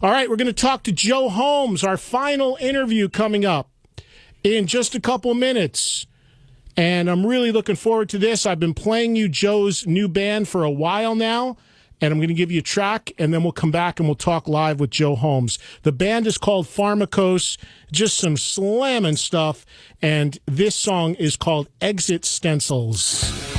All right, we're going to talk to Joe Holmes, our final interview coming up in just a couple minutes. And I'm really looking forward to this. I've been playing you Joe's new band for a while now, and I'm going to give you a track, and then we'll come back and we'll talk live with Joe Holmes. The band is called Pharmacos, just some slamming stuff, and this song is called Exit Stencils.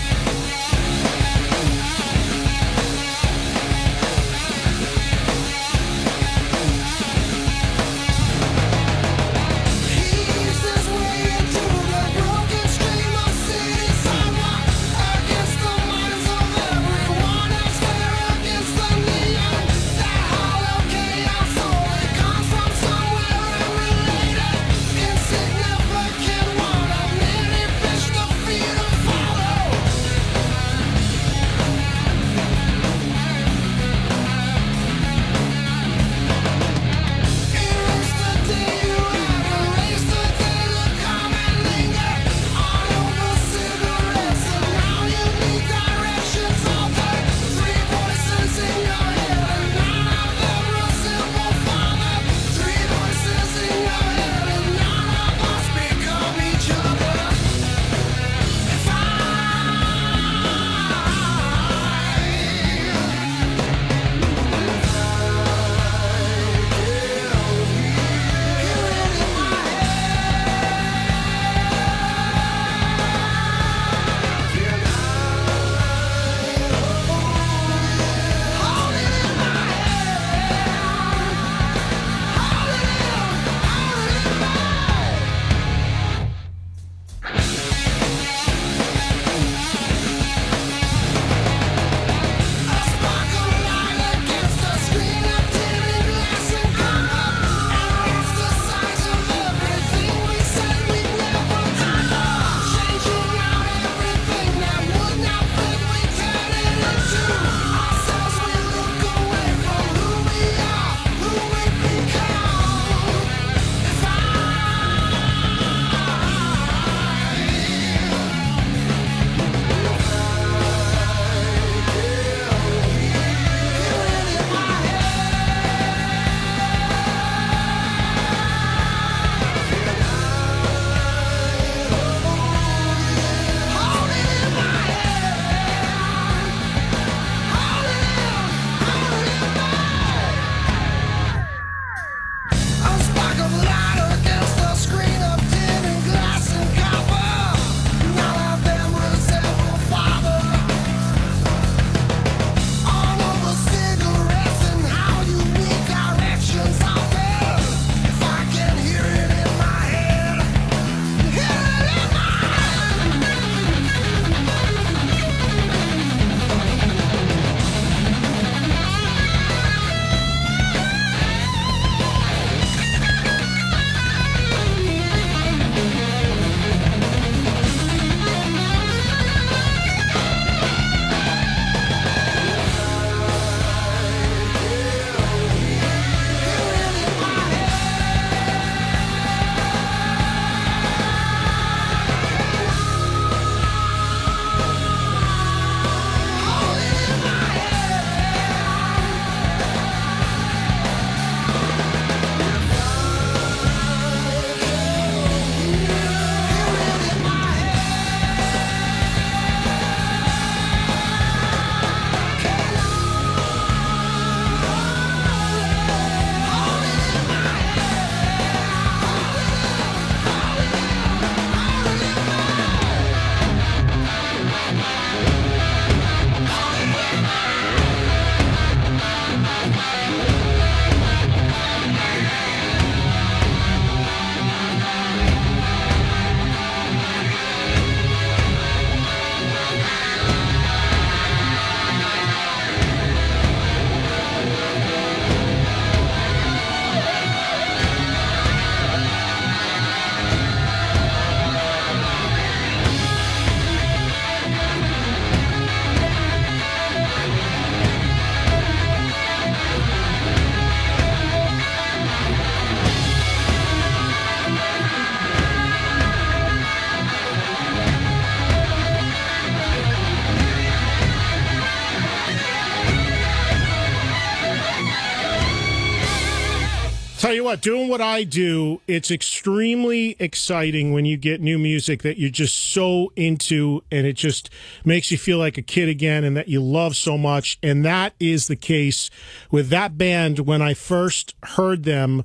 Tell you what, doing what I do, it's extremely exciting when you get new music that you're just so into, and it just makes you feel like a kid again and that you love so much. And that is the case with that band when I first heard them.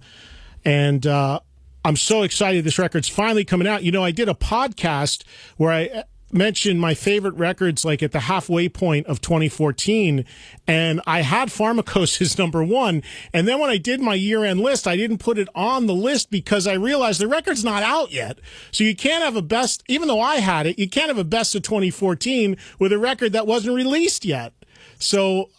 And I'm so excited this record's finally coming out. You know, I did a podcast where I mentioned my favorite records like at the halfway point of 2014, and I had Pharmakos as number one. And then when I did my year-end list, I didn't put it on the list because I realized the record's not out yet. So you can't have a best, even though I had it, you can't have a best of 2014 with a record that wasn't released yet. So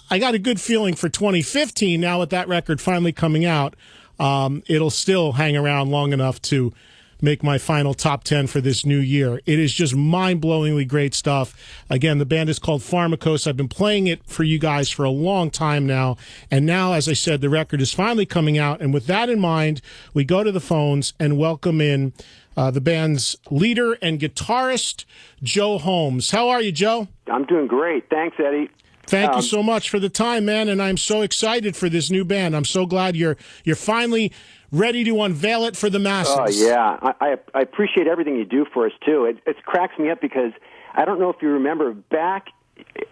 I got a good feeling for 2015 now with that record finally coming out. It'll still hang around long enough to make my final top 10 for this new year. It is just mind-blowingly great stuff. Again, the band is called Pharmakos. I've been playing it for you guys for a long time now. And now, as I said, the record is finally coming out. And with that in mind, we go to the phones and welcome in the band's leader and guitarist, Joe Holmes. How are you, Joe? I'm doing great. Thanks, Eddie. Thank you so much for the time, man, and I'm so excited for this new band. I'm so glad you're finally ready to unveil it for the masses. Oh, yeah. I appreciate everything you do for us, too. It cracks me up because I don't know if you remember back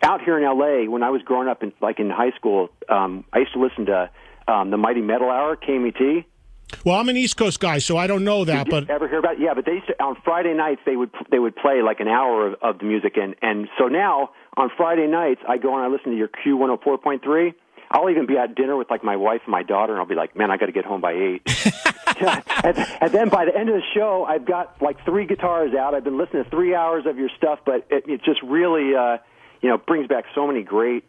out here in L.A. when I was growing up in high school, I used to listen to the Mighty Metal Hour, KMET. Well, I'm an East Coast guy, so I don't know that. Did you ever hear about it? Yeah, but they used to, on Friday nights they would play like an hour of the music, and so now on Friday nights I go and I listen to your Q104.3. I'll even be at dinner with like my wife and my daughter, and I'll be like, man, I got to get home by 8. and then by the end of the show, I've got like 3 guitars out. I've been listening to 3 hours of your stuff, but it just really brings back so many great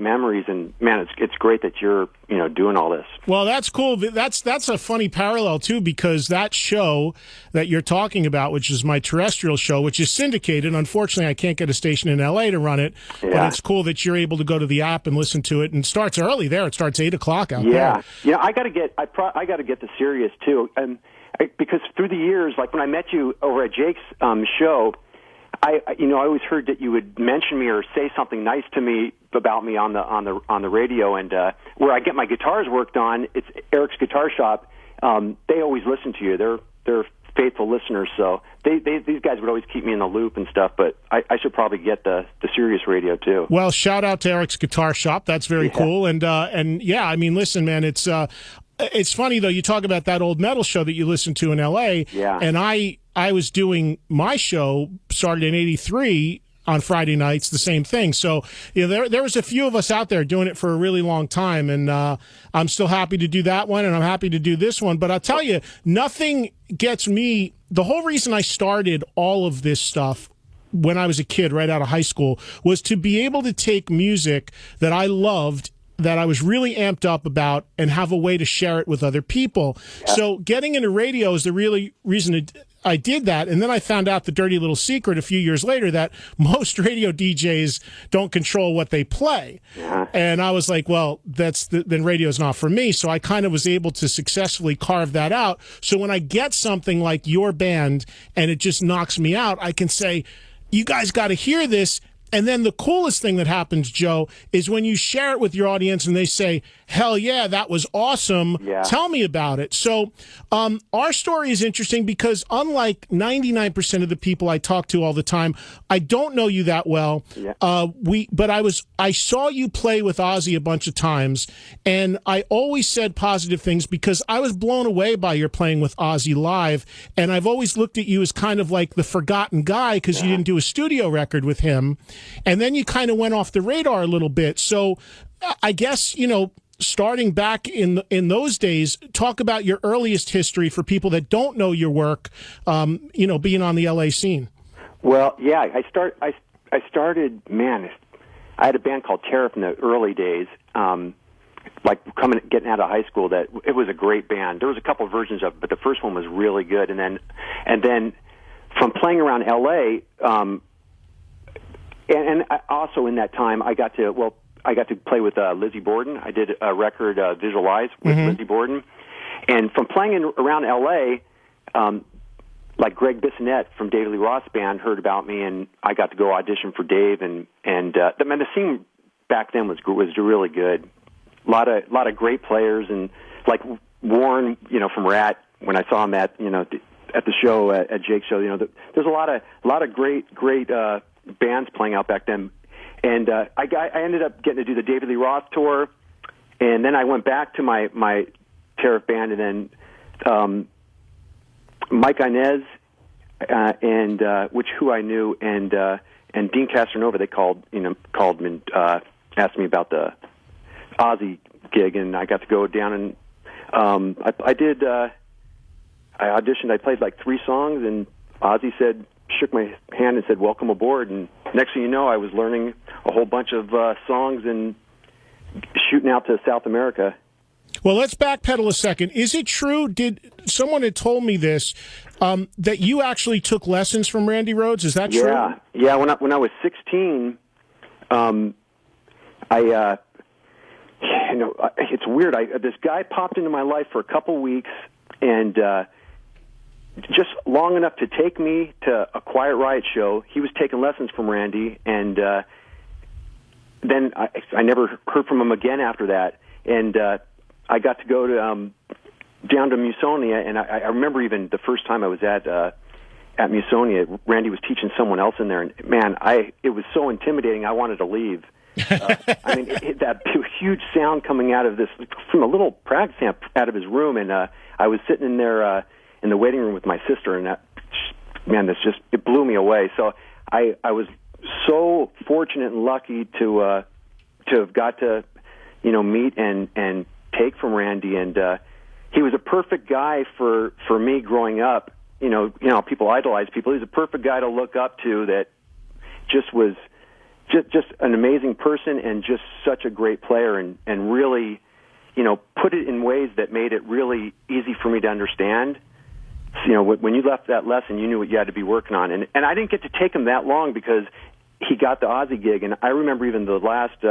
memories, and man, it's great that you're doing all this. Well, that's cool. That's a funny parallel too, because that show that you're talking about, which is my terrestrial show, which is syndicated. Unfortunately, I can't get a station in LA to run it, but it's cool that you're able to go to the app and listen to it. And it starts early there. It starts 8 o'clock out there. Yeah, I got to get the Sirius too, and because through the years, like when I met you over at Jake's show. I always heard that you would mention me or say something nice to me about me on the radio, and where I get my guitars worked on, it's Eric's Guitar Shop. They always listen to you. They're faithful listeners, so these guys would always keep me in the loop and stuff. But I should probably get the Sirius radio too. Well, shout out to Eric's Guitar Shop. That's very cool. And yeah, I mean, listen, man, it's funny though. You talk about that old metal show that you listened to in L.A. Yeah, and I was doing my show, started in '83 on Friday nights, the same thing. So there was a few of us out there doing it for a really long time, and I'm still happy to do that one, and I'm happy to do this one. But I'll tell you, nothing gets me. The whole reason I started all of this stuff when I was a kid, right out of high school, was to be able to take music that I loved, that I was really amped up about, and have a way to share it with other people. Yeah. So getting into radio is the really reason I did that. And then I found out the dirty little secret a few years later that most radio DJs don't control what they play. Yeah. And I was like, well, then radio's not for me. So I kind of was able to successfully carve that out. So when I get something like your band and it just knocks me out, I can say, you guys got to hear this. And then the coolest thing that happens, Joe, is when you share it with your audience and they say, hell yeah, that was awesome. Yeah. Tell me about it. So our story is interesting because unlike 99% of the people I talk to all the time, I don't know you that well. Yeah. But I saw you play with Ozzy a bunch of times, and I always said positive things because I was blown away by your playing with Ozzy live, and I've always looked at you as kind of like the forgotten guy because you didn't do a studio record with him. And then you kind of went off the radar a little bit. So I guess, starting back in those days, talk about your earliest history for people that don't know your work, being on the LA scene. Well, yeah, I started, man, I had a band called Tariff in the early days, getting out of high school. That it was a great band. There was a couple of versions of it, but the first one was really good. And then from playing around LA, and also in that time, I got to play with Lizzie Borden. I did a record, Visualize, with Lizzie Borden. And from playing around L.A., like Greg Bissonette from David Lee Roth's band heard about me, and I got to go audition for Dave. And the scene back then was really good. A lot of great players, and like Warren, from Rat, when I saw him at the show at Jake's show, there's a lot of great bands playing out back then, and I ended up getting to do the David Lee Roth tour, and then I went back to my Tariff band, and then Mike Inez and who I knew, and Dean Castronova, they called me and asked me about the Ozzy gig, and I got to go down and I auditioned. I played like 3 songs, and Ozzy shook my hand and said, "Welcome aboard." And next thing you know, I was learning a whole bunch of songs and shooting out to South America. Well, let's backpedal a second. Is it true? Someone had told me this that you actually took lessons from Randy Rhoads? Is that true? Yeah. When I was 16, it's weird. This guy popped into my life for a couple weeks, and just long enough to take me to a Quiet Riot show. He was taking lessons from Randy, and then I never heard from him again after that. And I got to go to down to Musonia, and I remember even the first time I was at Musonia, Randy was teaching someone else in there, and man, it was so intimidating. I wanted to leave. I mean, that huge sound coming out of from a little practice amp out of his room, and I was sitting in there in the waiting room with my sister, and it blew me away. So I was so fortunate and lucky to have got to meet and take from Randy, and he was a perfect guy for me growing up. People idolize people. He's a perfect guy to look up to. That just was just an amazing person and just such a great player, and really, put it in ways that made it really easy for me to understand. So, when you left that lesson, you knew what you had to be working on, and I didn't get to take him that long because he got the Ozzy gig, and I remember even the last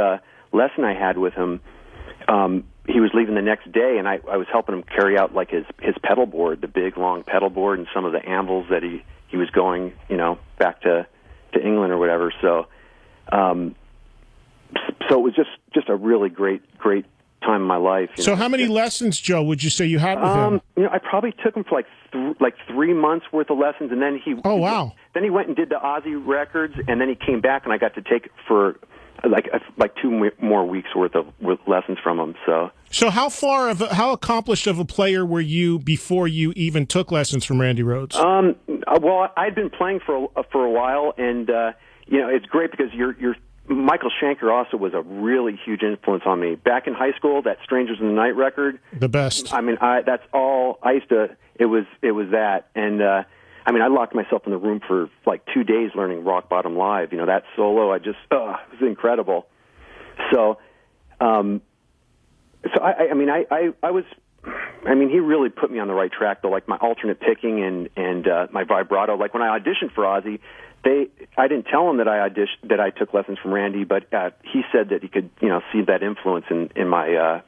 lesson I had with him. He was leaving the next day, and I was helping him carry out like his pedal board, the big long pedal board, and some of the anvils that he was going back to England or whatever. So it was just a really great time in my life. So how many lessons, Joe, would you say you had with him? I probably took him for like 3 months worth of lessons, and then Oh, wow. Then he went and did the Ozzy records, and then he came back, and I got to take it for like 2 more weeks worth of lessons from him. So how accomplished of a player were you before you even took lessons from Randy Rhoads? Well, I'd been playing for a while, and it's great because Michael Schenker also was a really huge influence on me. Back in high school, that Strangers in the Night record, the best. I mean, that's all I used to. It was that, and I locked myself in the room for like 2 days learning Rock Bottom Live. That solo, it was incredible. So, I he really put me on the right track, though. Like my alternate picking and my vibrato. Like when I auditioned for Ozzy, I didn't tell him that I took lessons from Randy, but he said that he could see that influence in my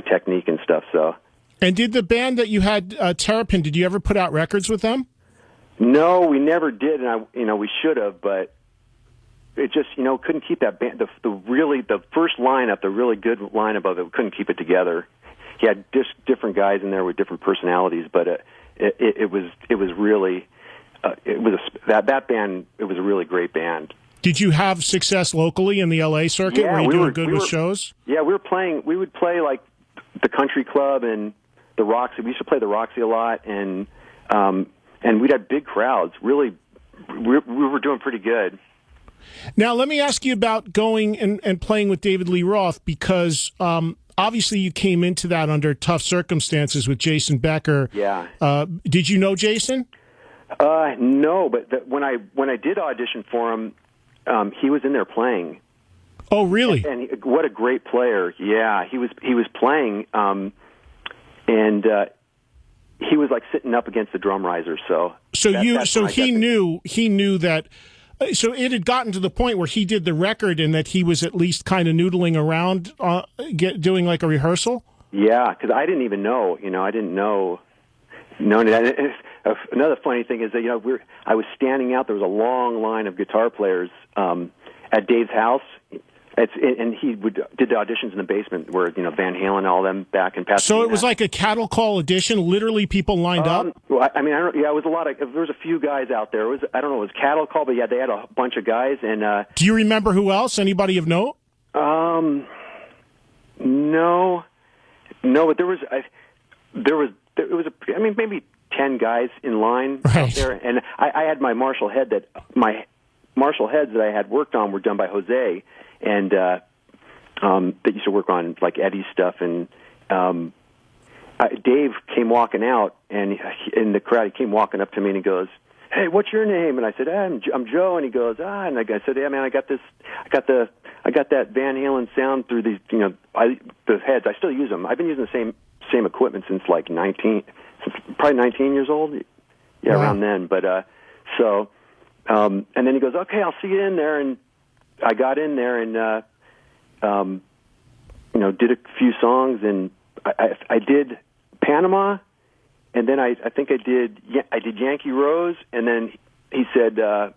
technique and stuff. So. And did the band that you had, Terrapin, did you ever put out records with them? No, we never did, and we should have, but it just couldn't keep that band. The first lineup, the really good lineup of it, we couldn't keep it together. He had just different guys in there with different personalities, but it was really that band. It was a really great band. Did you have success locally in the LA circuit? Yeah, were you doing good with shows? Yeah, we would play like the Country Club and the Roxy. We used to play the Roxy a lot, and we'd have big crowds. Really, we were doing pretty good. Now, let me ask you about going and playing with David Lee Roth, because obviously you came into that under tough circumstances with Jason Becker. Yeah. Did you know Jason? No, but when I did audition for him, he was in there playing. Oh, really? And what a great player! Yeah, he was playing, and he was like sitting up against the drum riser. So he knew that. So it had gotten to the point where he did the record, and that he was at least kind of noodling around, doing like a rehearsal. Yeah, because I didn't even know. I didn't know that. And another funny thing is that I was standing out. There was a long line of guitar players at Dave's house, And he did the auditions in the basement where Van Halen, all them back in Pasadena. So it was like a cattle call audition. Literally, people lined up. Well, I mean, it was a lot of. There was a few guys out there. I don't know, it was cattle call, but yeah, they had a bunch of guys. And do you remember who else? Anybody of note? No, but there was maybe 10 guys in line out there, and I had my Marshall heads that I had worked on were done by Jose, and that used to work on like Eddie's stuff, and Dave came walking out, and in the crowd he came walking up to me and he goes, "Hey, what's your name?" And I said, I'm Joe, and he goes, and I said, "Yeah, man, I got that Van Halen sound through these, the heads. I still use them. I've been using the same equipment since probably 19 years old. Yeah, wow. Around then. But and then he goes, "Okay, I'll see you in there." And I got in there and did a few songs, and I did Panama, and then I think I did Yankee Rose, and then he said, "Can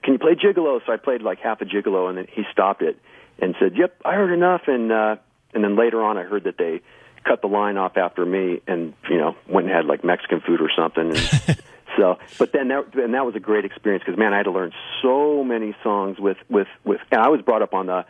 you play Gigolo?" So I played like half a Gigolo, and then he stopped it and said, "Yep, I heard enough." And then later on, I heard that they cut the line off after me, and went and had like Mexican food or something. And so, but then that was a great experience because, man, I had to learn so many songs with. And I was brought up on the.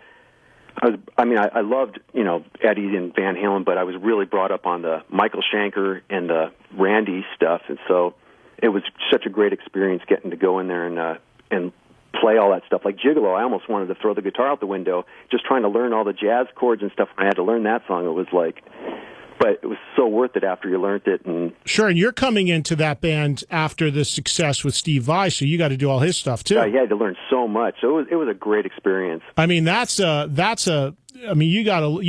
I loved Eddie and Van Halen, but I was really brought up on the Michael Schenker and the Randy stuff, and so it was such a great experience getting to go in there and play all that stuff. Like Gigolo, I almost wanted to throw the guitar out the window just trying to learn all the jazz chords and stuff. When I had to learn that song, it was like, but it was so worth it after you learned it. And sure, and you're coming into that band after the success with Steve Vai, so you got to do all his stuff too. Yeah, you had to learn so much. So it was a great experience. I mean, you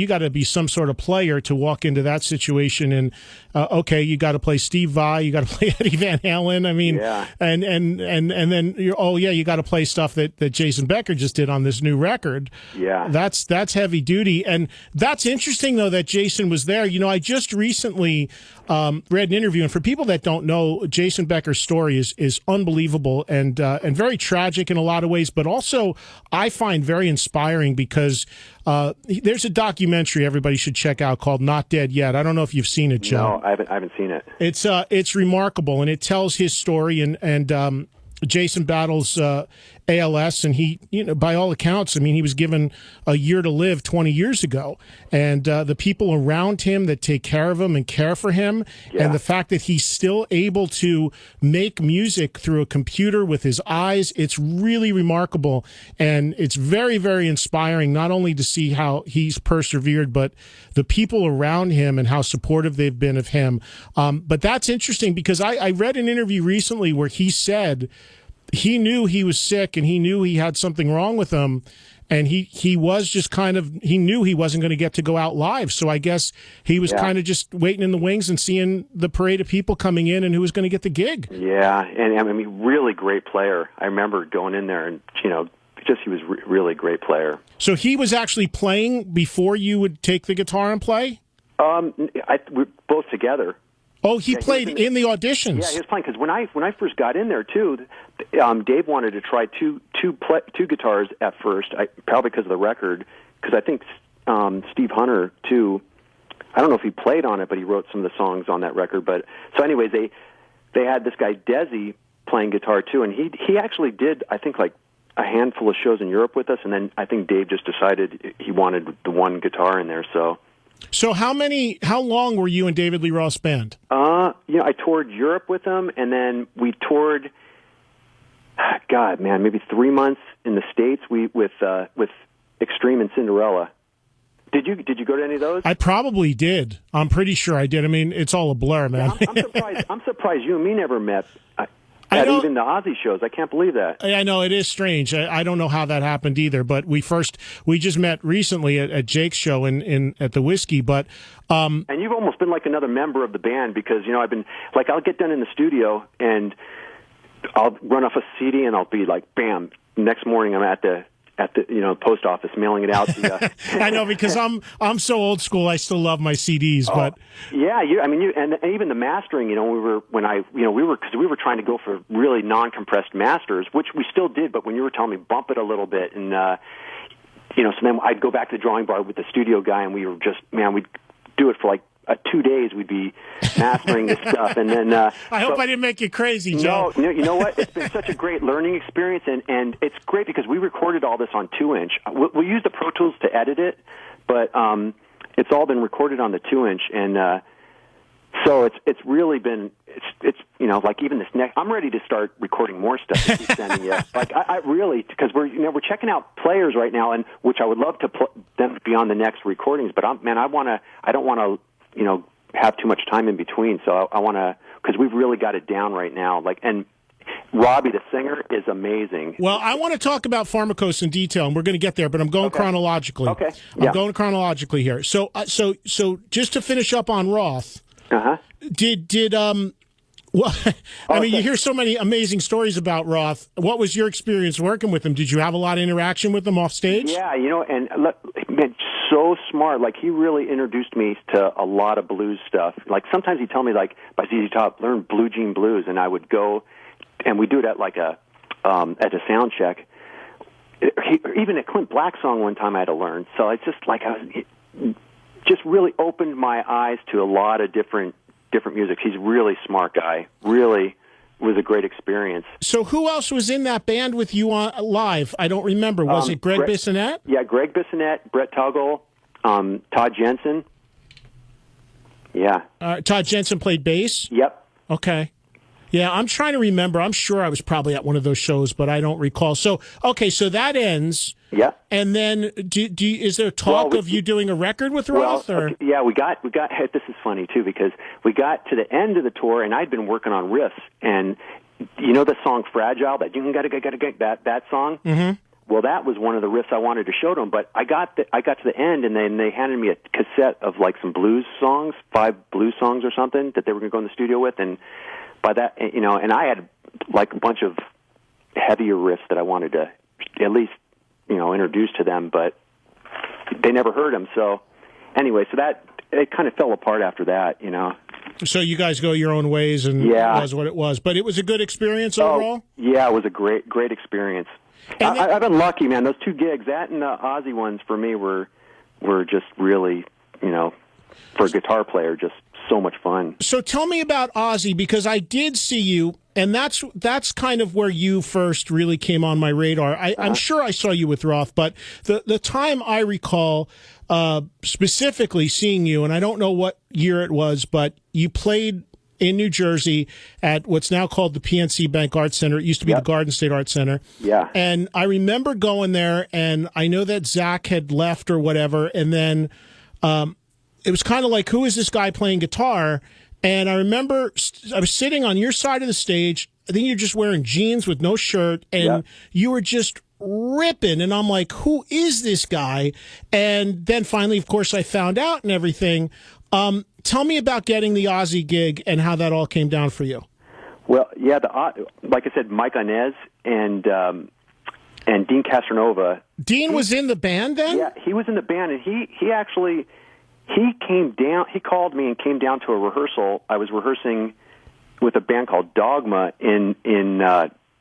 gotta be some sort of player to walk into that situation, and you got to play Steve Vai, you got to play Eddie Van Halen. I mean, yeah. and then you got to play stuff that Jason Becker just did on this new record. Yeah, that's heavy duty, and that's interesting though that Jason was there. I just recently read an interview, and for people that don't know, Jason Becker's story is unbelievable and very tragic in a lot of ways, but also I find very inspiring because there's a documentary everybody should check out called "Not Dead Yet." I don't know if you've seen it, Joe. No, I haven't seen it. It's remarkable, and it tells his story, and Jason battles ALS, and he, by all accounts, I mean, he was given a year to live 20 years ago, and the people around him that take care of him and care for him, and the fact that he's still able to make music through a computer with his eyes, it's really remarkable, and it's very, very inspiring, not only to see how he's persevered, but the people around him and how supportive they've been of him. But that's interesting because I read an interview recently where he said he knew he was sick and he knew he had something wrong with him, and he was just he knew he wasn't going to get to go out live. So I guess he was kind of just waiting in the wings and seeing the parade of people coming in and who was going to get the gig. Yeah, and I mean, really great player. I remember going in there and, he was really great player. So he was actually playing before you would take the guitar and play? We're both together. Oh, he played in the auditions. Yeah, he was playing because when I first got in there too, Dave wanted to try two guitars at first, probably because of the record. Because I think Steve Hunter too. I don't know if he played on it, but he wrote some of the songs on that record. But so, anyways, they had this guy Desi playing guitar too, and he actually did, I think, like a handful of shows in Europe with us, and then I think Dave just decided he wanted the one guitar in there. So how long were you and David Lee Roth's band? I toured Europe with them, and then we toured, maybe 3 months in the States. With Extreme and Cinderella. Did you go to any of those? I probably did. I'm pretty sure I did. I mean, it's all a blur, man. Yeah, I'm surprised you and me never met. At even the Ozzy shows. I can't believe that. I know, it is strange. I don't know how that happened either, but we just met recently at Jake's show at the Whiskey, but and you've almost been like another member of the band because, I've been like, I'll get done in the studio and I'll run off a CD and I'll be like, bam, next morning I'm at the post office mailing it out to you. I know, because I'm so old school. I still love my CDs, but yeah, and even the mastering. We were trying to go for really non-compressed masters, which we still did. But when you were telling me bump it a little bit, and so then I'd go back to the drawing board with the studio guy, and we were just, we'd do it for like 2 days. We'd be mastering this stuff, and then I hope I didn't make you crazy, Joe. No, you know what? It's been such a great learning experience, and it's great because we recorded all this on 2-inch. We'll use the Pro Tools to edit it, but it's all been recorded on the 2-inch, and so it's really been it's like even this next. I'm ready to start recording more stuff to keep sending you. Like I really, because we're checking out players right now, and which I would love to them be on the next recordings, but I don't want to have too much time in between. So I want to, because we've really got it down right now. And Robbie, the singer, is amazing. Well, I want to talk about Pharmakos in detail, and we're going to get there, but I'm going chronologically. Okay. I'm going chronologically here. So just to finish up on Roth, you hear so many amazing stories about Roth. What was your experience working with him? Did you have a lot of interaction with him off stage? Yeah, and man, so smart. Like, he really introduced me to a lot of blues stuff. Like, sometimes he'd tell me, like, by ZZ Top, learn Blue Jean Blues, and I would go, and we do it at like at a sound check. Even a Clint Black song one time I had to learn. So it's just like just really opened my eyes to a lot of different music. He's a really smart guy. Really was a great experience. So who else was in that band with you on live? I don't remember. Was it Greg Bissonette? Yeah, Greg Bissonette, Brett Tuggle, Todd Jensen. Yeah. Todd Jensen played bass? Yep. Okay. Yeah, I'm trying to remember. I'm sure I was probably at one of those shows, but I don't recall. So, okay, so that ends. Yeah. And then, is there talk of you doing a record with Roth? Okay, yeah, we got. This is funny too, because we got to the end of the tour, and I'd been working on riffs, and the song "Fragile," that you gotta get that song. Mm-hmm. Well, that was one of the riffs I wanted to show them, but I got to the end, and then they handed me a cassette of like some blues songs, 5 blues songs or something that they were going to go in the studio with, and by that, and I had like a bunch of heavier riffs that I wanted to at least introduce to them, but they never heard them. So anyway, that it kind of fell apart after that, So you guys go your own ways, and it was what it was. But it was a good experience overall? Yeah, it was a great experience. I've been lucky, man. Those 2 gigs, that and the Ozzy ones, for me were just really, for a guitar player, just so much fun. So tell me about Ozzy, because I did see you, and that's kind of where you first really came on my radar. I'm sure I saw you with Roth, but the time I recall specifically seeing you, and I don't know what year it was, but you played in New Jersey at what's now called the PNC Bank Arts Center. It used to be the Garden State Arts Center. Yeah. And I remember going there, and I know that Zach had left or whatever, and then it was kind of like, who is this guy playing guitar? And I remember I was sitting on your side of the stage. I think you're just wearing jeans with no shirt, and you were just ripping. And I'm like, who is this guy? And then finally, of course, I found out and everything. Tell me about getting the Ozzy gig and how that all came down for you. Well, yeah, like I said, Mike Inez and Dean Castronova. Dean was in the band then? Yeah, he was in the band, and he actually... He came down. He called me and came down to a rehearsal. I was rehearsing with a band called Dogma in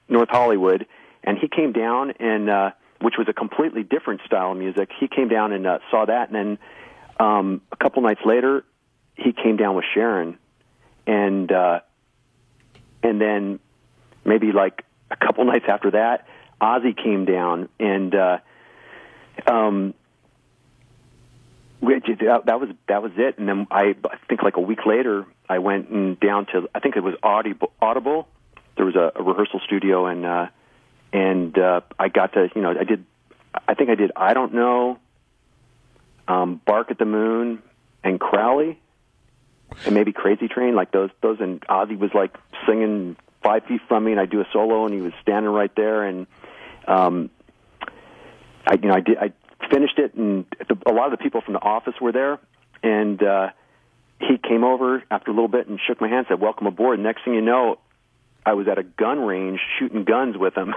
North Hollywood, and he came down, and which was a completely different style of music. He came down and saw that, and then a couple nights later, he came down with Sharon, and then maybe like a couple nights after that, Ozzy came down, and that was it. And then I think like a week later, I went down to, I think it was Audible. There was a rehearsal studio, and I got to, I did I Don't Know, Bark at the Moon, and Crowley, and maybe Crazy Train, like those, and Ozzy was like singing 5 feet from me, and I do a solo, and he was standing right there, and I finished it, and a lot of the people from the office were there, and he came over after a little bit and shook my hand, said, "Welcome aboard." Next thing you know, I was at a gun range shooting guns with him.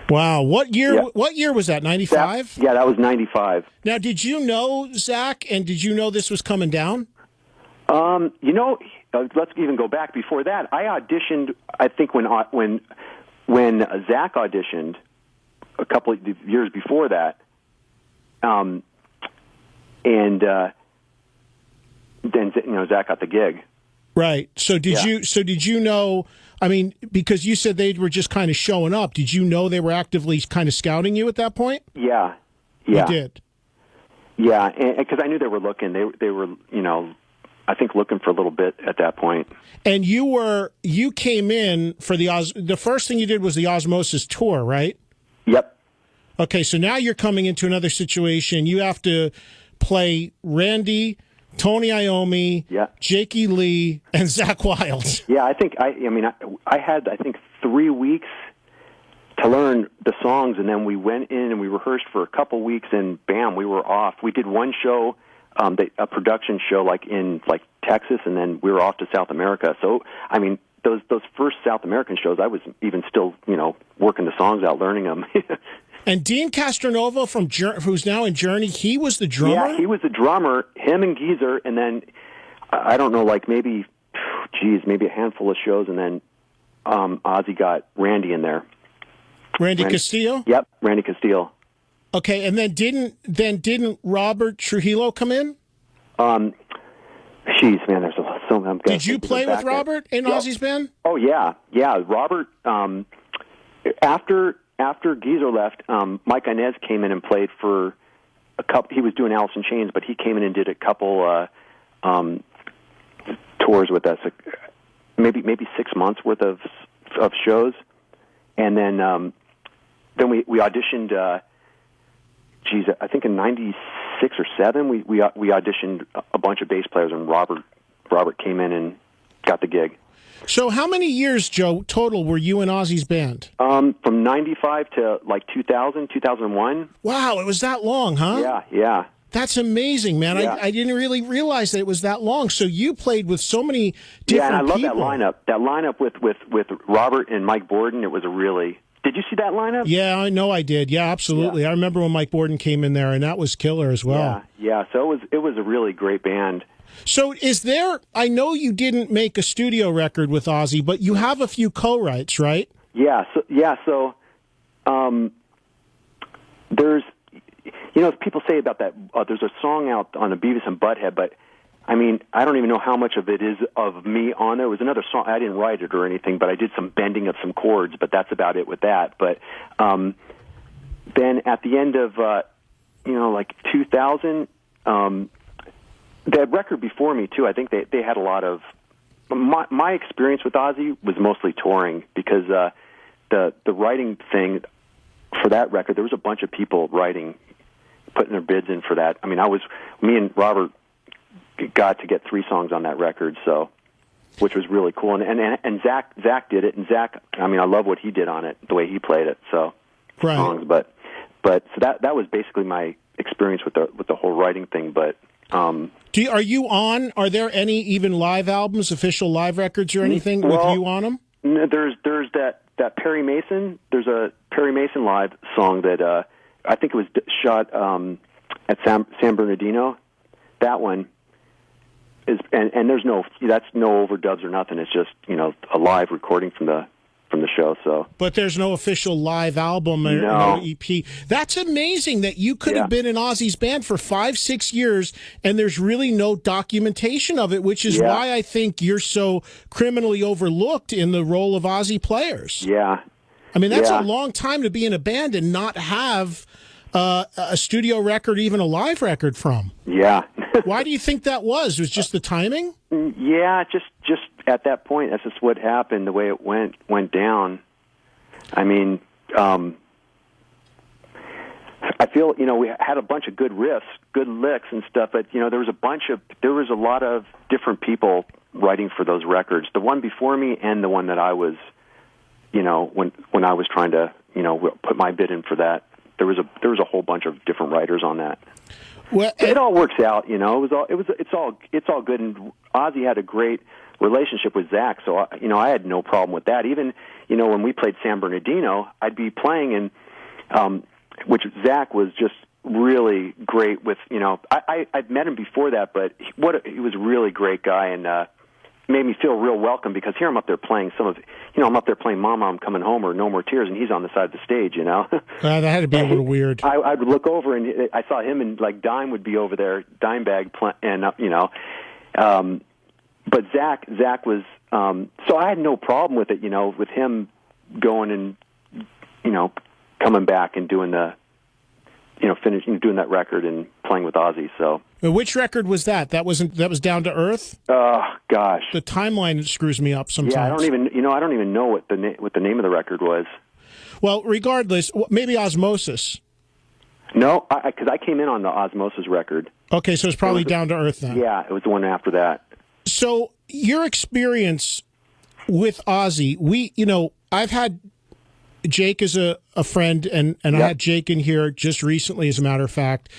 Wow. What year? Yeah. What year was that? 95? Yeah, that was 95. Now, did you know Zach, and did you know this was coming down? Let's even go back before that. I auditioned, I think, when Zach auditioned a couple of years before that. and then Zach got the gig. Right. So did you know? I mean, because you said they were just kind of showing up. Did you know they were actively kind of scouting you at that point? Yeah. You did. Yeah, and because I knew they were looking. They were I think looking for a little bit at that point. And you came in for the first thing you did was the Osmosis tour, right? Yep. Okay, so now you're coming into another situation. You have to play Randy, Tony Iommi, Jakey Lee, and Zakk Wylde. Yeah, I think I had 3 weeks to learn the songs, and then we went in and we rehearsed for a couple weeks, and bam, we were off. We did one show, a production show, in Texas, and then we were off to South America. So I mean, those first South American shows, I was even still working the songs out, learning them. And Dean Castronova who's now in Journey, he was the drummer? Yeah, he was the drummer, him and Geezer, and then, I don't know, maybe a handful of shows, and then Ozzy got Randy in there. Randy Castillo? Yep, Randy Castillo. Okay, and then didn't Robert Trujillo come in? Jeez, man, there's so many. Did you play with Robert in Ozzy's band? Oh, yeah. Robert, after Geezer left, Mike Inez came in and played for a couple. He was doing Alice in Chains, but he came in and did a couple tours with us, maybe 6 months worth of shows, and then we auditioned. I think in '96 or '7 we auditioned a bunch of bass players, and Robert came in and got the gig. So how many years, Joe, total were you in Ozzy's band? From 95 to 2000, 2001. Wow, it was that long, huh? Yeah. That's amazing, man. Yeah. I didn't really realize that it was that long. So you played with so many different people. Yeah, and I love that lineup. That lineup with Robert and Mike Borden, it was a really... Did you see that lineup? Yeah, I know I did. Yeah, absolutely. Yeah. I remember when Mike Borden came in there, and that was killer as well. Yeah. So it was a really great band. So I know you didn't make a studio record with Ozzy, but you have a few co-writes, right? Yeah. So there's, people say about that, there's a song out on the Beavis and Butthead, but I mean, I don't even know how much of it is of me on there. It was another song. I didn't write it or anything, but I did some bending of some chords, but that's about it with that. But then at the end of, 2000, the record before me, too, I think they had a lot of... My experience with Ozzy was mostly touring, because the writing thing for that record, there was a bunch of people putting their bids in for that. I mean, me and Robert got to get 3 songs on that record, which was really cool. And Zach did it, and Zach, I mean, I love what he did on it, the way he played it. So right. Songs, but so that was basically my experience with the whole writing thing. But are there any even live albums, official live records or anything with you on them? There's that Perry Mason. There's a Perry Mason live song that I think it was shot at San Bernardino. That one is, and that's no overdubs or nothing. It's just a live recording from the show. So, but there's no official live album or no EP. That's amazing that you could have been in Ozzy's band for 5-6 years, and there's really no documentation of it, which is why I think you're so criminally overlooked in the role of Ozzy players. Yeah, I mean that's a long time to be in a band and not have a studio record, even a live record from. Yeah. Why do you think that was? Was just the timing? Yeah, just at that point, that's just what happened, the way it went down. I mean, I feel, we had a bunch of good riffs, good licks and stuff, but, there was a lot of different people writing for those records. The one before me and the one that I was, when I was trying to, put my bid in for that, there was a whole bunch of different writers on that. Well, it all works out, it's all good, and Ozzy had a great relationship with Zach, so I had no problem with that. Even when we played San Bernardino, I'd be playing, and which Zach was just really great with. I'd met him before that, but he was a really great guy, and made me feel real welcome, because here I'm up there playing I'm up there playing Mama, I'm Coming Home or No More Tears, and he's on the side of the stage, That had to be a little weird. I would look over, and I saw him, and like Dime would be over there, Dimebag, but Zach was, so I had no problem with it, with him going and, coming back and doing doing that record and playing with Ozzy. So, which record was that? That was Down to Earth. Oh gosh, the timeline screws me up sometimes. Yeah, I don't even know what the name of the record was. Well, regardless, maybe Osmosis. No, because I came in on the Osmosis record. Okay, so it's probably Down to Earth then. Yeah, it was the one after that. So your experience with Ozzy, I've had Jake as a friend, and I had Jake in here just recently, as a matter of fact.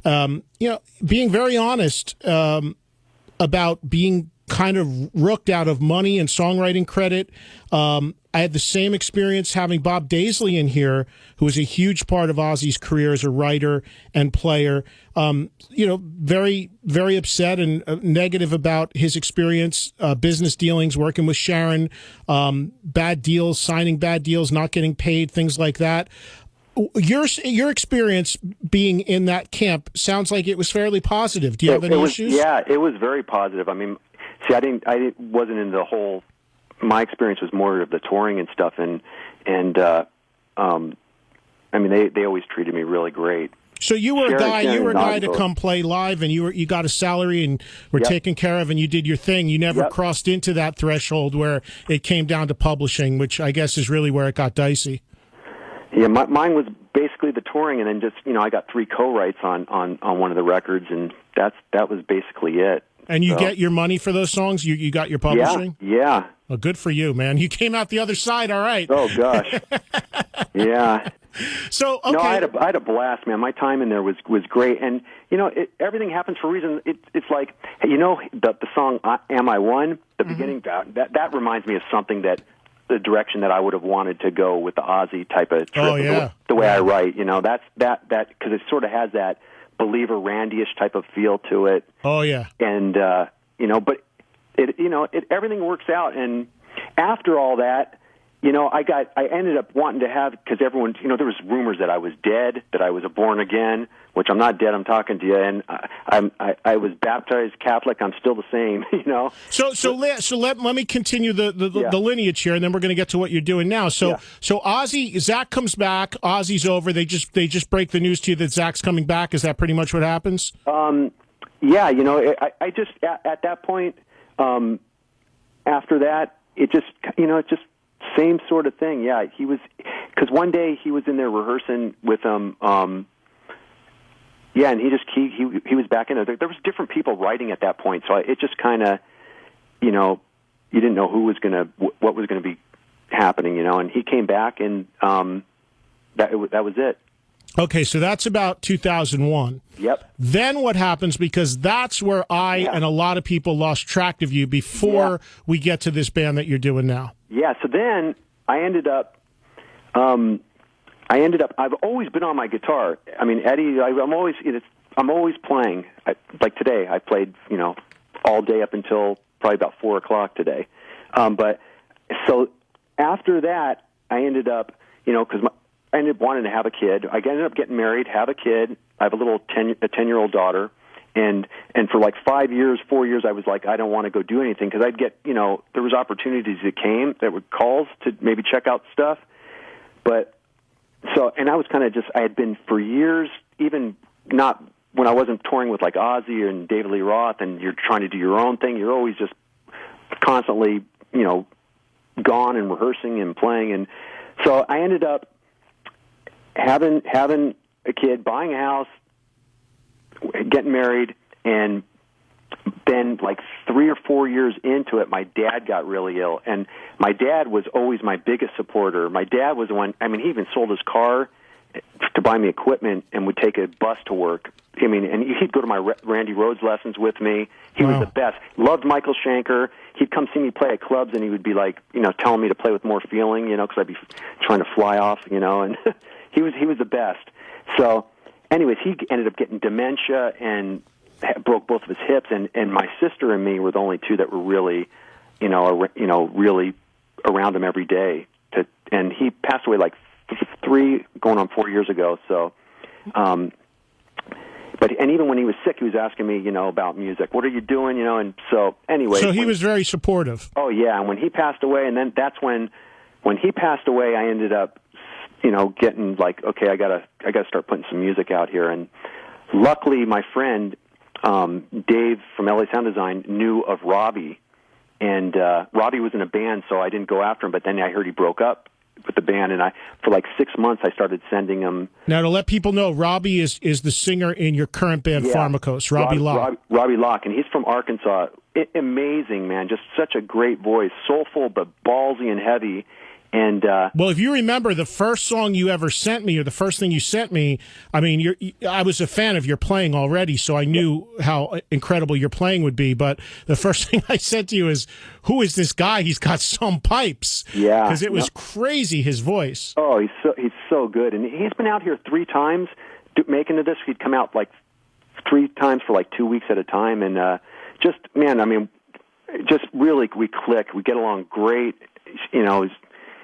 Being very honest about being kind of rooked out of money and songwriting credit. I had the same experience having Bob Daisley in here, who was a huge part of Ozzy's career as a writer and player. Very, very upset and negative about his experience, business dealings, working with Sharon, bad deals, signing bad deals, not getting paid, things like that. Your experience being in that camp sounds like it was fairly positive. Do you have any issues? Yeah, it was very positive. I mean, see, I wasn't in the whole. My experience was more of the touring and stuff, and I mean, they always treated me really great. So you were a guy to come play live, and you got a salary and were taken care of, and you did your thing. You never crossed into that threshold where it came down to publishing, which I guess is really where it got dicey. Yeah, mine was basically the touring, and then just I got 3 co-writes on one of the records, and that was basically it. And you get your money for those songs? You got your publishing? Yeah. Well, good for you, man. You came out the other side, all right. Oh, gosh. Yeah. So, okay. No, I had a blast, man. My time in there was great. And, everything happens for a reason. It's like, the song Am I One? The beginning, that reminds me of something the direction that I would have wanted to go with the Ozzy type of trip. Oh, yeah. The way I write, that's because it sort of has that Believer Randy-ish type of feel to it. Oh yeah, and but everything works out. And after all that, I ended up wanting to have, because everyone, there was rumors that I was dead, that I was born again, which I'm not dead. I'm talking to you, and I was baptized Catholic. I'm still the same, So let me continue the lineage here, and then we're going to get to what you're doing now. So Zach comes back. Ozzy's over. They just break the news to you that Zach's coming back. Is that pretty much what happens? Yeah, I just at that point, after that, it just same sort of thing. Yeah, he was, because one day he was in there rehearsing with him. Yeah, and he was back in there. There was different people writing at that point, so it just kind of, you didn't know what was gonna be happening, and he came back, and that was it. Okay, so that's about 2001. Yep. Then what happens, because that's where I and a lot of people lost track of you before we get to this band that you're doing now. Yeah, so then I ended up, I've always been on my guitar. I mean, Eddie, I'm always playing. Like today, I played, all day up until probably about 4 o'clock today. But so after that, I ended up, because I ended up wanting to have a kid. I ended up getting married, have a kid. I have a little 10-year-old daughter. And for like 4 years, I was like, I don't want to go do anything, because I'd get, there was opportunities that came that were calls to maybe check out stuff. But so, and I was kind of I had been for years, even not when I wasn't touring with like Ozzy and David Lee Roth, and you're trying to do your own thing, you're always just constantly, gone and rehearsing and playing. And so I ended up having a kid, buying a house, getting married, and then like 3 or 4 years into it, my dad got really ill, and my dad was always my biggest supporter. My dad was the one, he even sold his car to buy me equipment and would take a bus to work. And he'd go to my Randy Rhoads lessons with me. He was the best. Loved Michael Schenker. He'd come see me play at clubs, and he would be like, telling me to play with more feeling, because I'd be trying to fly off, and he was the best. So anyways, he ended up getting dementia and broke both of his hips, and my sister and me were the only two that were really really around him every day. And he passed away like 3 going on 4 years ago. So, and even when he was sick, he was asking me, about music. What are you doing? And so anyway. So he was very supportive. Oh yeah, and when he passed away, and then that's when he passed away, I ended up, getting like, okay, I gotta start putting some music out here. And luckily, my friend Dave from LA Sound Design knew of Robbie, and Robbie was in a band, so I didn't go after him. But then I heard he broke up with the band, and for like 6 months I started sending him. Now, to let people know, Robbie is the singer in your current band, Pharmakos. Robbie Locke. Robbie Locke, and he's from Arkansas. Amazing, man, just such a great voice, soulful but ballsy and heavy. And well, if you remember the first song you ever sent me, or the first thing you sent me, I mean, I was a fan of your playing already, so I knew how incredible your playing would be. But the first thing I said to you is, "Who is this guy? He's got some pipes." Yeah, because it was crazy, his voice. Oh, he's so good, and he's been out here 3 times making this. He'd come out like 3 times for like 2 weeks at a time, and just man, I mean, just really we click. We get along great.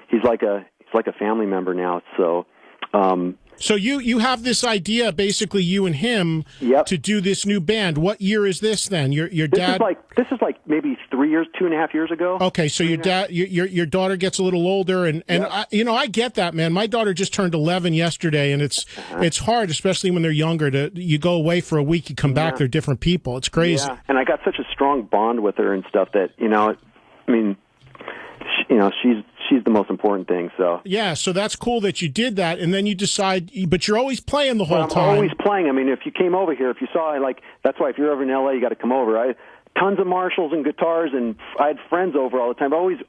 He's like a family member now. So, so you have this idea, basically, you and him, to do this new band. What year is this then? Your dad. This is like maybe 3 years, 2.5 years ago. Okay, so your dad, your daughter gets a little older, and I get that, man. My daughter just turned 11 yesterday, and it's hard, especially when they're younger. You go away for a week, you come back, they're different people. It's crazy. Yeah, and I got such a strong bond with her and stuff that I mean, she's the most important thing. So yeah, so that's cool that you did that, and then you decide. But you're always playing the whole time. I'm always playing. I mean, if you came over here, if you saw, that's why if you're ever in LA, you got to come over. Tons of Marshalls and guitars, and I had friends over all the time. Always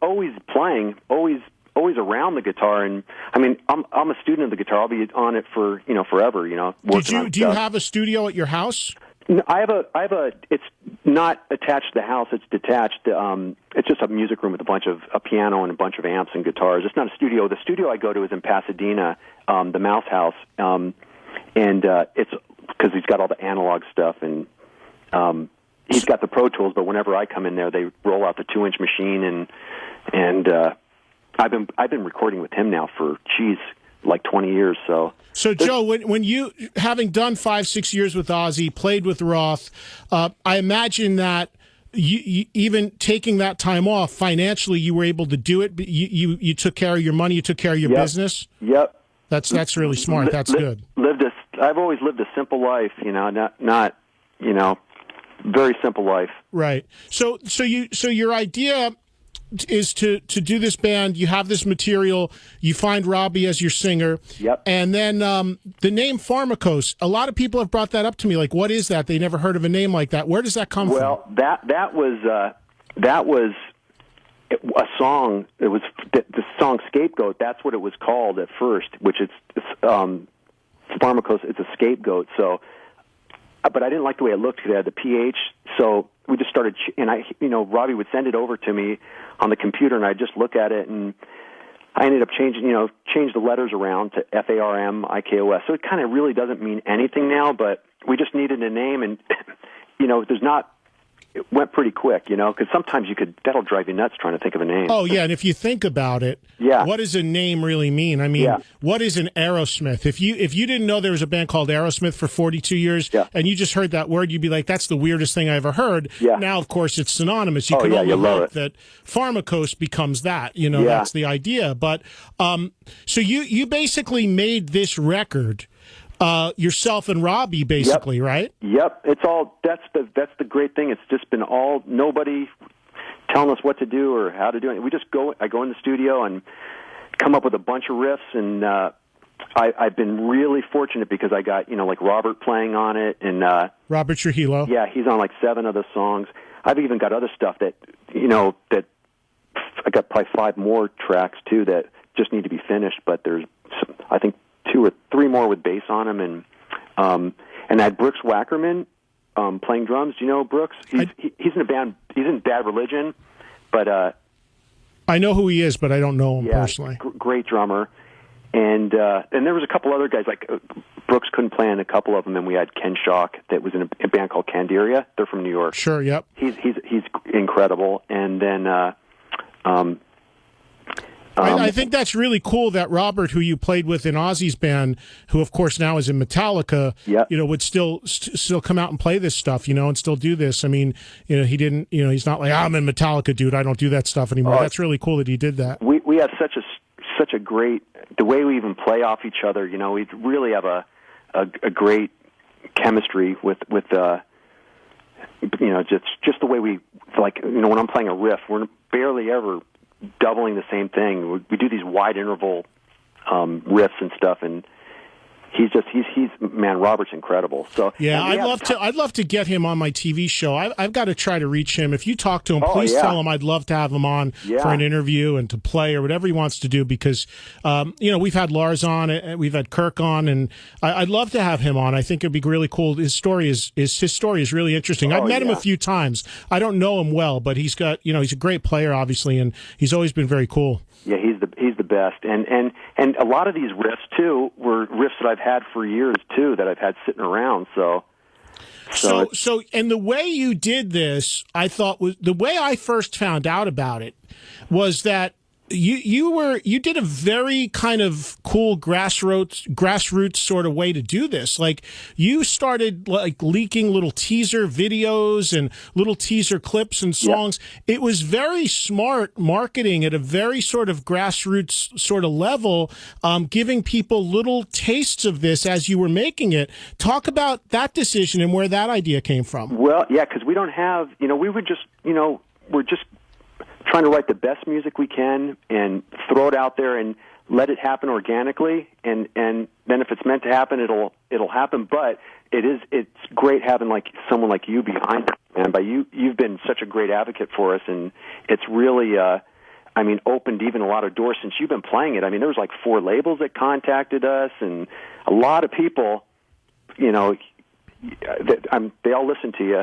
playing, always around the guitar. And I mean, I'm a student of the guitar. I'll be on it for forever. Do you have a studio at your house? No, I have a. It's not attached to the house. It's detached. It's just a music room with a piano and a bunch of amps and guitars. It's not a studio. The studio I go to is in Pasadena, the Mouse House, and it's because he's got all the analog stuff, and he's got the Pro Tools. But whenever I come in there, they roll out the 2-inch machine, and I've been recording with him now for like 20 years. So Joe, when you, having done 5-6 years with Ozzy, played with Roth, I imagine that you even taking that time off financially, you were able to do it. You took care of your money, you took care of your business. Yep, that's really smart. That's good. I've always lived a simple life, not very simple life. Right. So your idea is to do this band. You have this material. You find Robbie as your singer. Yep. And then the name Pharmakos. A lot of people have brought that up to me. Like, what is that? They never heard of a name like that. Where does that come from? Well, that was a song. It was the song "Scapegoat." That's what it was called at first. Which it's Pharmakos. It's a scapegoat. So, but I didn't like the way it looked because it had the PH. So we just started, and Robbie would send it over to me on the computer, and I'd just look at it, and I ended up change the letters around to Farmikos. So it kind of really doesn't mean anything now, but we just needed a name, and it went pretty quick, because sometimes that'll drive you nuts trying to think of a name. Oh, yeah, and if you think about it, what does a name really mean? I mean, what is an Aerosmith? If you didn't know there was a band called Aerosmith for 42 years, and you just heard that word, you'd be like, that's the weirdest thing I ever heard. Yeah. Now, of course, it's synonymous. You can only hope that Pharmakos becomes that. That's the idea. But so you basically made this record yourself and Robbie, basically, right? Yep. It's all that's the great thing. It's just been nobody telling us what to do or how to do it. I go in the studio and come up with a bunch of riffs, and I've been really fortunate because I got like Robert playing on it, and Robert Trujillo. Yeah, he's on like 7 of the songs. I've even got other stuff that that I got probably 5 more tracks too that just need to be finished. But there's I think 2 or 3 more with bass on them, and I had Brooks Wackerman playing drums. Do you know Brooks? He's in a band. He's in Bad Religion, but I know who he is, but I don't know him personally. Great drummer, and there was a couple other guys like Brooks couldn't play in a couple of them, and we had Ken Schock that was in a band called Candiria. They're from New York. Sure, yep. He's incredible. And then I think that's really cool that Robert, who you played with in Ozzy's band, who of course now is in Metallica, yep. Would still come out and play this stuff, and still do this. I mean, he didn't, he's not like, I'm in Metallica, dude. I don't do that stuff anymore. That's really cool that he did that. We have such a great, the way we even play off each other. We really have a great chemistry with just the way we when I'm playing a riff, we're barely ever doubling the same thing. We do these wide interval riffs and stuff, and he's Robert's incredible. So yeah, I'd love to get him on my TV show. I've got to try to reach him. If you talk to him, please tell him I'd love to have him on for an interview and to play or whatever he wants to do, because we've had Lars on, we've had Kirk on, and I'd love to have him on. I think it'd be really cool. His story is really interesting. I've met him a few times. I don't know him well, but he's got he's a great player, obviously, and he's always been very cool. Yeah, he's the best, and a lot of these riffs too were riffs that I've had for years too, that I've had sitting around. So and the way you did this, I thought was the way I first found out about it was that you did a very kind of cool grassroots sort of way to do this. Like, you started leaking little teaser videos and little teaser clips and songs. Yep. It was very smart marketing at a very sort of grassroots sort of level, giving people little tastes of this as you were making it. Talk about that decision and where that idea came from. Well, yeah, because we don't have, we would just, we're just trying to write the best music we can and throw it out there and let it happen organically, and then if it's meant to happen, it'll happen. But it's great having someone like you behind it, man. But you've been such a great advocate for us, and it's really opened even a lot of doors since you've been playing it. There was 4 labels that contacted us, and a lot of people, they all listen to you.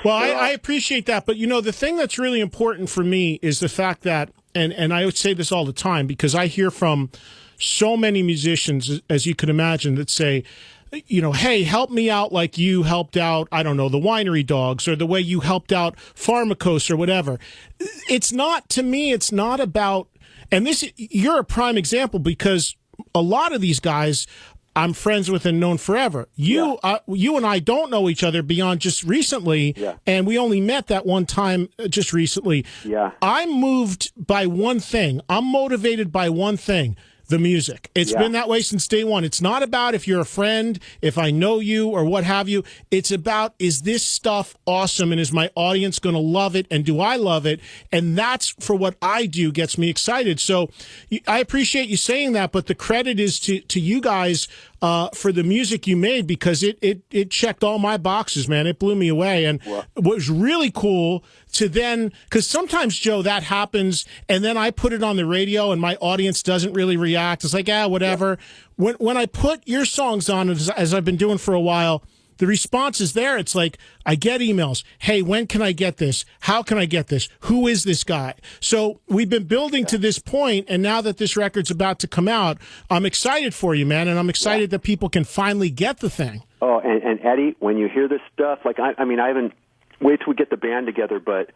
Well, I appreciate that, but the thing that's really important for me is the fact that, and I would say this all the time, because I hear from so many musicians, as you can imagine, that say, hey, help me out like you helped out, I don't know, the Winery Dogs, or the way you helped out Pharmakos or whatever. It's not, to me, it's not about, and you're a prime example, because a lot of these guys I'm friends with and known forever. You and I don't know each other beyond just recently, and we only met that one time just recently. Yeah. I'm moved by one thing. I'm motivated by one thing. The music. It's been that way since day one. It's not about if you're a friend, if I know you, or what have you. It's about, is this stuff awesome, and is my audience going to love it, and do I love it? And that's, for what I do, gets me excited. So I appreciate you saying that, but the credit is to you guys for the music you made, because it checked all my boxes, man. It blew me away. And what was really cool to then, because sometimes, Joe, that happens, and then I put it on the radio and my audience doesn't really react. It's like, whatever. Yeah. When I put your songs on, as I've been doing for a while, the response is there. It's like, I get emails. Hey, when can I get this? How can I get this? Who is this guy? So we've been building to this point, and now that this record's about to come out, I'm excited for you, man, and I'm excited that people can finally get the thing. Oh, and Eddie, when you hear this stuff, I haven't, wait till we get the band together, but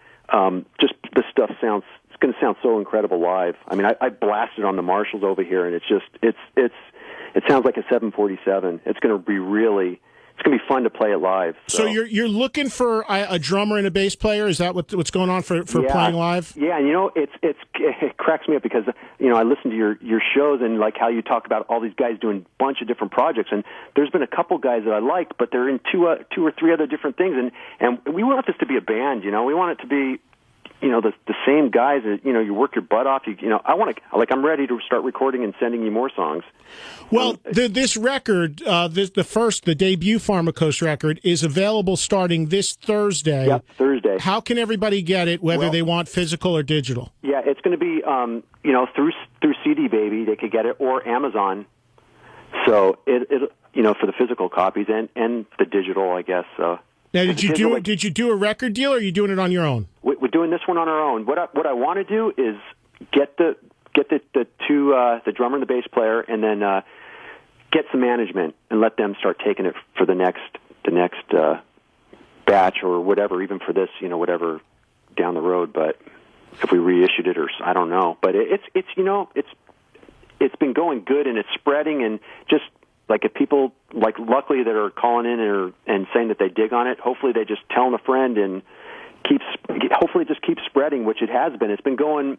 just this stuff it's going to sound so incredible live. I blasted on the Marshalls over here, and it sounds like a 747. It's going to be really... It's going to be fun to play it live. So you're looking for a drummer and a bass player? Is that what's going on for playing live? Yeah, and it cracks me up, because I listen to your shows, and how you talk about all these guys doing a bunch of different projects, and there's been a couple guys that I like, but they're in two or three other different things, and we want this to be a band. We want it to be the same guys that you work your butt off. I want to I'm ready to start recording and sending you more songs. Well, this record, the debut Pharmakos record, is available starting this Thursday. Yep, Thursday. How can everybody get it, whether they want physical or digital? Yeah, it's going to be through CD Baby. They could get it, or Amazon. So it for the physical copies and the digital, I guess. So. Now, did you do a record deal, or are you doing it on your own? We're doing this one on our own. What I want to do is get the drummer and the bass player, and then get some management and let them start taking it for the next batch or whatever, even for this, whatever down the road. But if we reissued it, or I don't know. But it's been going good, and it's spreading, and just like if people luckily that are calling in and saying that they dig on it, hopefully they just tell a friend and hopefully it just keeps spreading, which it has been. It's been going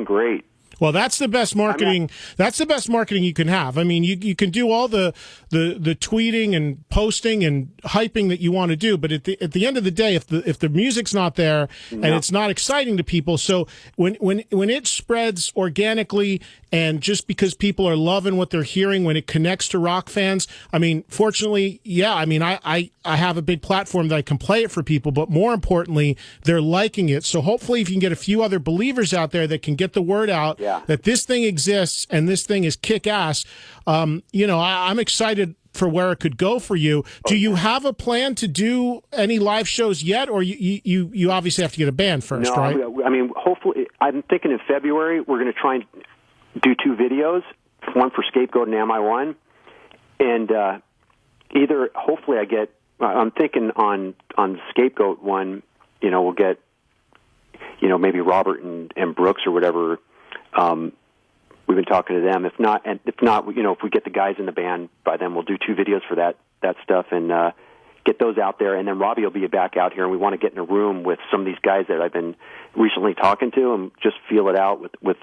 great. Well, that's the best marketing. That's the best marketing you can have. I mean, you can do all the tweeting and posting and hyping that you want to do, but at the end of the day, if the music's not there and it's not exciting to people, so when it spreads organically and just because people are loving what they're hearing, when it connects to rock fans, I mean, fortunately, yeah, I mean, I have a big platform that I can play it for people, but more importantly, they're liking it. So hopefully, if you can get a few other believers out there that can get the word out. Yeah. That this thing exists and this thing is kick-ass. I'm excited for where it could go for you. Do you have a plan to do any live shows yet, or you obviously have to get a band first, right? I mean, hopefully, I'm thinking in February we're going to try and do 2 videos, one for Scapegoat and Am I One, and either hopefully I'm thinking on the Scapegoat one, we'll get maybe Robert and Brooks or whatever. We've been talking to them. If not, if we get the guys in the band by then, we'll do 2 videos for that stuff and get those out there. And then Robbie will be back out here, and we want to get in a room with some of these guys that I've been recently talking to and just feel it out with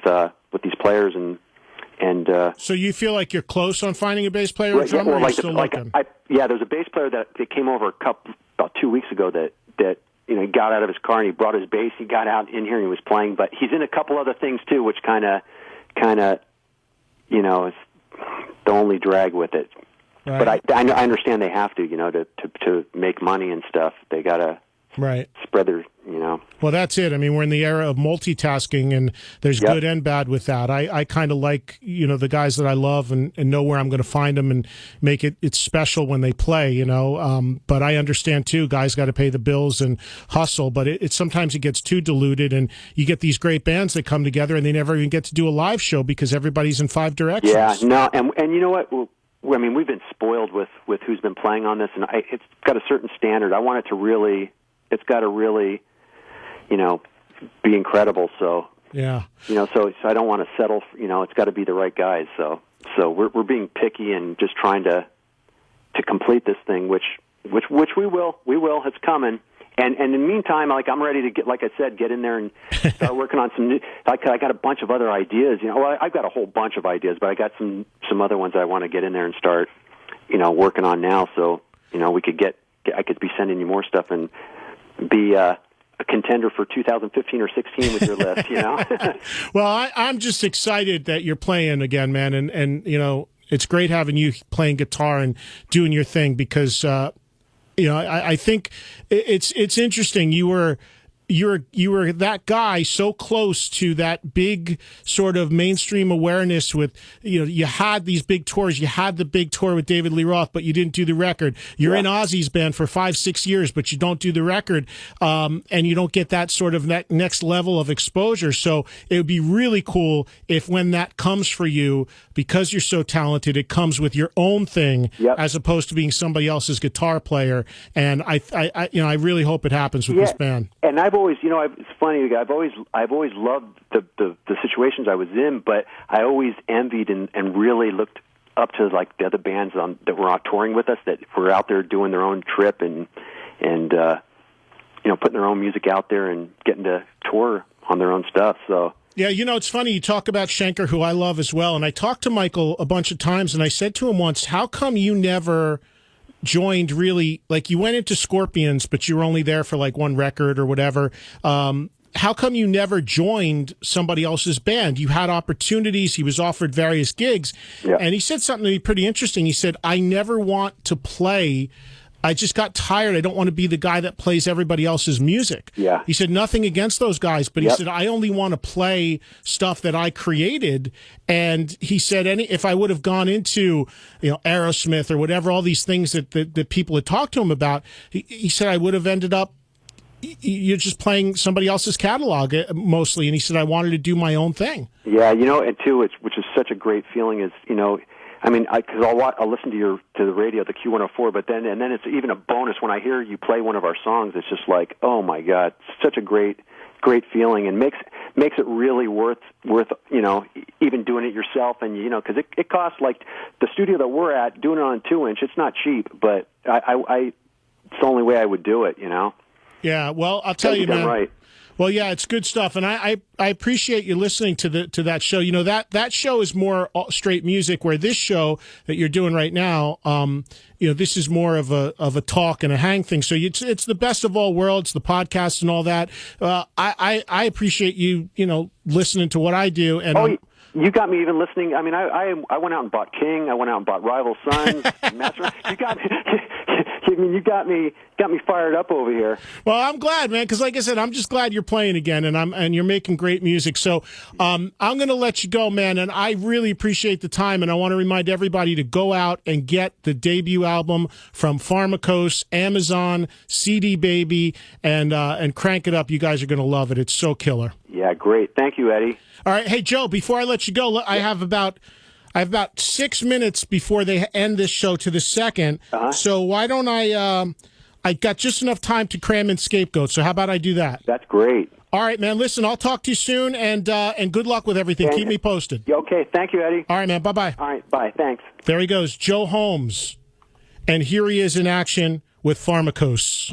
these players and. So you feel like you're close on finding a bass player or drummer? There's a bass player that came over about 2 weeks ago that he got out of his car and he brought his bass. He got out in here and he was playing, but he's in a couple other things too, which kind of, is the only drag with it. Right. But I understand they have to, to make money and stuff. They gotta spread their, Well, that's it. I mean, we're in the era of multitasking, and there's good and bad with that. I kind of like, the guys that I love and know where I'm going to find them and make it's special when they play, But I understand, too, guys got to pay the bills and hustle, but sometimes it gets too diluted, and you get these great bands that come together, and they never even get to do a live show because everybody's in 5 directions. Yeah, no, and you know what? I mean, we've been spoiled with who's been playing on this, and it's got a certain standard. I want it to really... It's got to really, be incredible. So so I don't want to settle. It's got to be the right guys. So we're being picky and just trying to complete this thing, which we will. We will. It's coming. And in the meantime, I'm ready to get in there and start working on some new. I got a bunch of other ideas. I've got a whole bunch of ideas, but I got some other ones I want to get in there and start, working on now. So we could I could be sending you more stuff and be a contender for 2015 or 16 with your list, Well, I'm just excited that you're playing again, man, and it's great having you playing guitar and doing your thing because I think it's interesting. You were that guy so close to that big sort of mainstream awareness with, you had these big tours. You had the big tour with David Lee Roth, but you didn't do the record. You're in Ozzy's band for 5-6 years, but you don't do the record. And you don't get that sort of next level of exposure. So it would be really cool if when that comes for you, because you're so talented, it comes with your own thing as opposed to being somebody else's guitar player. And I really hope it happens with this band. And I've always, it's funny. I've always loved the situations I was in, but I always envied and really looked up to the other bands that were out touring with us that were out there doing their own trip and putting their own music out there and getting to tour on their own stuff. So. Yeah, it's funny. You talk about Schenker, who I love as well, and I talked to Michael a bunch of times, and I said to him once, "How come you never?" joined really, you went into Scorpions, but you were only there for one record or whatever. How come you never joined somebody else's band? You had opportunities. He was offered various gigs. Yeah. And he said something to me pretty interesting. He said, I never want to play. I just got tired. I don't want to be the guy that plays everybody else's music. Yeah. He said nothing against those guys, but he said, I only want to play stuff that I created. And he said, if I would have gone into, Aerosmith or whatever, all these things that people had talked to him about, he said, I would have ended up, you're just playing somebody else's catalog mostly. And he said, I wanted to do my own thing. Yeah. And too, which is such a great feeling is, I mean, because I'll listen to the radio, the Q104, but then it's even a bonus when I hear you play one of our songs. It's just like, oh my God, such a great feeling, and makes it really worth even doing it yourself, and because it costs, like the studio that we're at, doing it on 2-inch, it's not cheap, but I it's the only way I would do it. Yeah, well, I'll tell you, man. Right. Well, yeah, it's good stuff, and I appreciate you listening to that show. That show is more straight music, where this show that you're doing right now, this is more of a talk and a hang thing. So it's the best of all worlds, the podcast and all that. I appreciate you, listening to what I do. And you got me even listening. I mean, I went out and bought King. I went out and bought Rival Sons, Maestro. You got me. You got me fired up over here. Well, I'm glad, man, because like I said, I'm just glad you're playing again, and you're making great music. So I'm going to let you go, man, and I really appreciate the time, and I want to remind everybody to go out and get the debut album from Pharmakos, Amazon, CD Baby, and crank it up. You guys are going to love it. It's so killer. Yeah, great. Thank you, Eddie. All right. Hey, Joe, before I let you go, I have about 6 minutes before they end this show to the second. So why don't I got just enough time to cram in Scapegoat. So how about I do that? That's great. All right, man. Listen, I'll talk to you soon, and good luck with everything. Keep me posted. Okay. Thank you, Eddie. All right, man. Bye-bye. All right. Bye. Thanks. There he goes, Joe Holmes. And here he is in action with Pharmakos.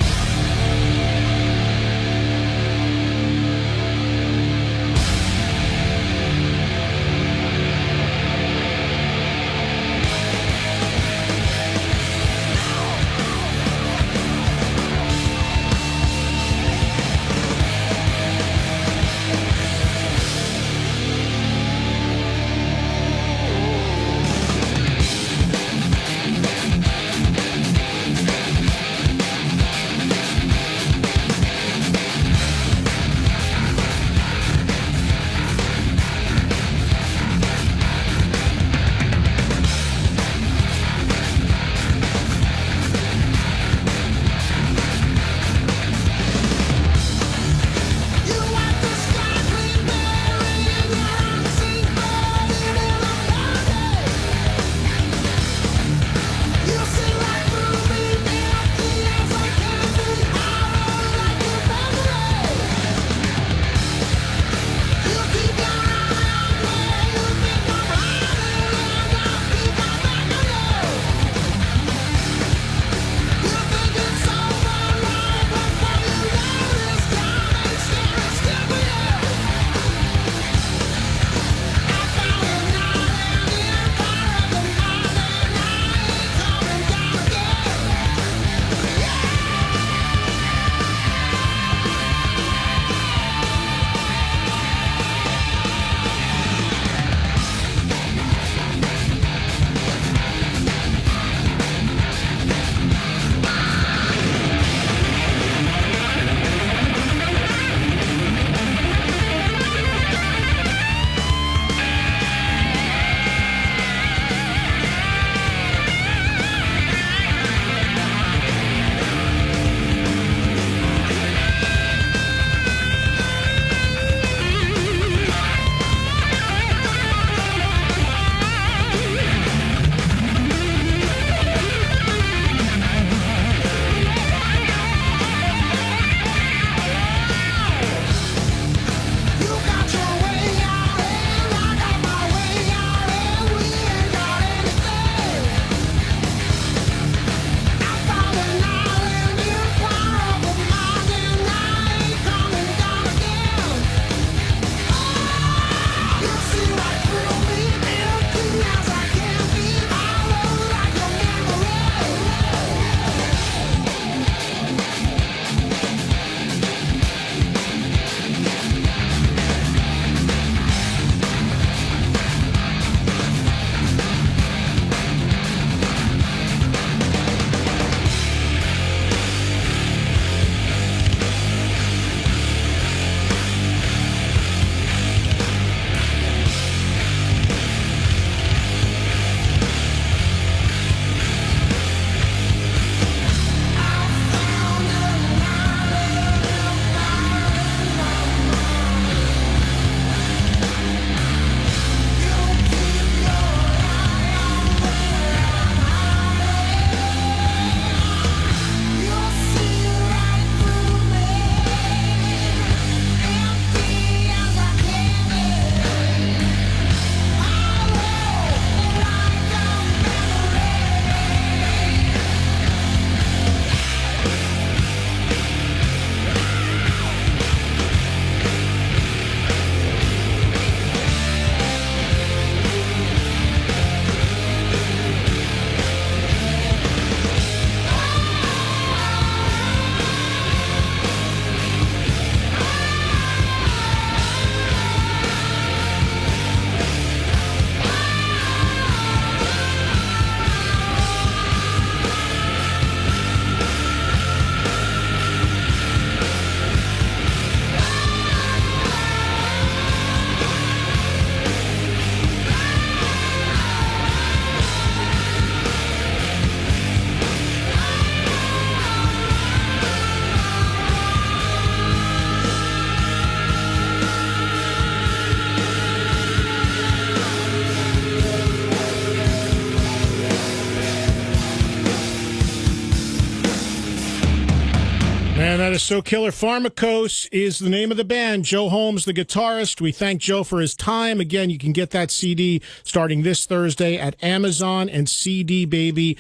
And that is So Killer. Pharmacose is the name of the band. Joe Holmes, the guitarist. We thank Joe for his time. Again, you can get that CD starting this Thursday at Amazon and cdbaby.com.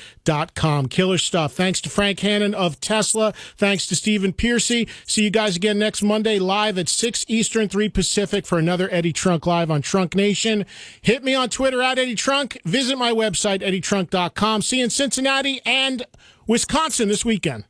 Killer stuff. Thanks to Frank Hannon of Tesla. Thanks to Stephen Piercy. See you guys again next Monday live at 6 Eastern, 3 Pacific for another Eddie Trunk Live on Trunk Nation. Hit me on Twitter at Eddie Trunk. Visit my website, EddieTrunk.com. See you in Cincinnati and Wisconsin this weekend.